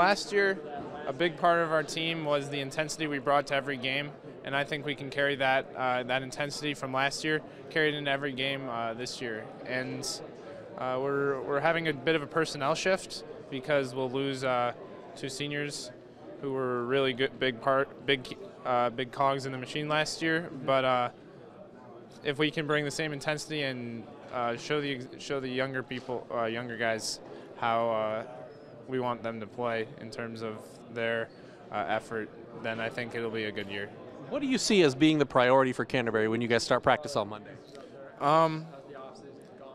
last year, a big part of our team was the intensity we brought to every game, and I think we can carry that intensity from last year, carry it into every game this year. And we're having a bit of a personnel shift because we'll lose 2 seniors who were really good, big cogs in the machine last year. But if we can bring the same intensity and show the younger guys how we want them to play in terms of their effort, then I think it'll be a good year. What do you see as being the priority for Canterbury when you guys start practice on Monday?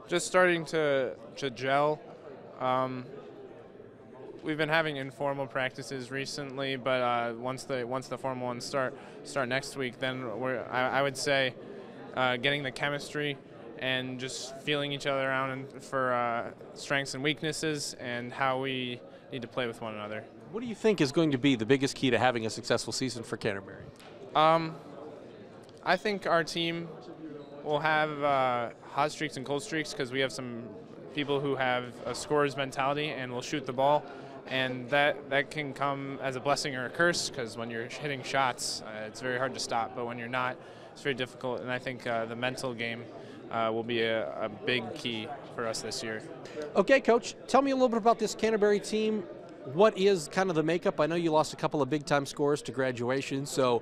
Just starting to gel. We've been having informal practices recently, but once the formal ones start next week, then I would say getting the chemistry and just feeling each other out and for strengths and weaknesses and how we need to play with one another. What do you think is going to be the biggest key to having a successful season for Canterbury? I think our team will have hot streaks and cold streaks because we have some people who have a scorer's mentality and will shoot the ball, and that can come as a blessing or a curse because when you're hitting shots, it's very hard to stop, but when you're not, it's very difficult, and I think the mental game will be a big key for us this year. Okay, Coach, tell me a little bit about this Canterbury team. What is kind of the makeup? I know you lost a couple of big-time scorers to graduation, so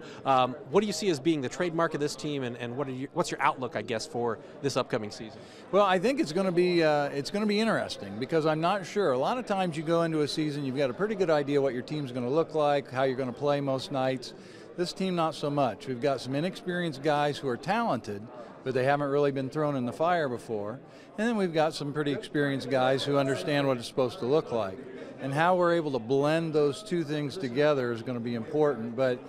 what do you see as being the trademark of this team, and what's your outlook, I guess, for this upcoming season? Well, I think it's going to be interesting because I'm not sure. A lot of times you go into a season, you've got a pretty good idea what your team's going to look like, how you're going to play most nights. This team, not so much. We've got some inexperienced guys who are talented, but they haven't really been thrown in the fire before. And then we've got some pretty experienced guys who understand what it's supposed to look like. And how we're able to blend those two things together is going to be important. But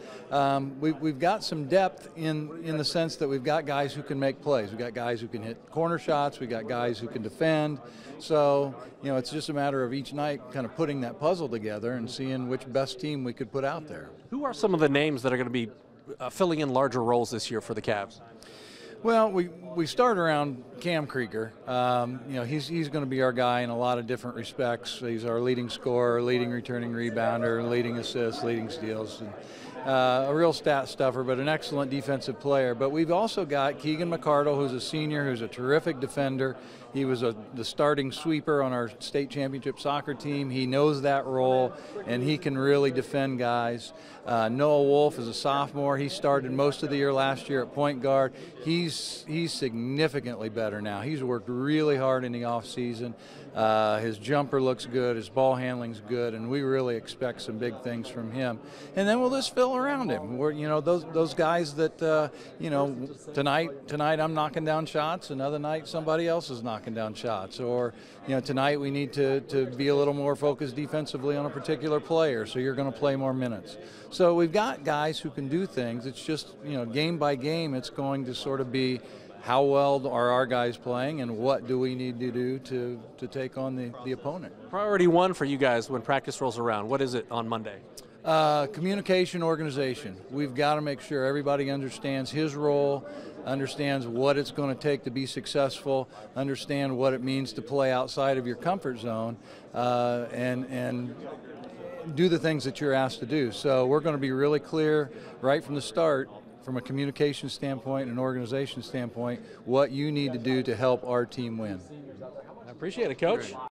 we've got some depth in the sense that we've got guys who can make plays. We've got guys who can hit corner shots. We've got guys who can defend. So, it's just a matter of each night kind of putting that puzzle together and seeing which best team we could put out there. Who are some of the names that are going to be filling in larger roles this year for the Cavs? Well, we start around Cam Kreiger. He's going to be our guy in a lot of different respects. He's our leading scorer, leading returning rebounder, leading assists, leading steals. And, a real stat stuffer, but an excellent defensive player. But we've also got Keegan McArdle, who's a senior, who's a terrific defender. He was the starting sweeper on our state championship soccer team. He knows that role, and he can really defend guys. Noah Wolf is a sophomore. He started most of the year last year at point guard. He's significantly better now. He's worked really hard in the offseason. His jumper looks good. His ball handling's good, and we really expect some big things from him. And then we'll just fill around him. We're, those guys that, tonight I'm knocking down shots, another night somebody else is knocking down shots. Or, tonight we need to be a little more focused defensively on a particular player, so you're going to play more minutes. So we've got guys who can do things. It's just, game by game, it's going to sort of be how well are our guys playing and what do we need to do to take on the opponent. Priority one for you guys when practice rolls around, what is it on Monday? Communication, organization. We've got to make sure everybody understands his role, understands what it's going to take to be successful, understand what it means to play outside of your comfort zone, and do the things that you're asked to do. So we're going to be really clear right from the start, from a communication standpoint and an organization standpoint, what you need to do to help our team win. I appreciate it, Coach.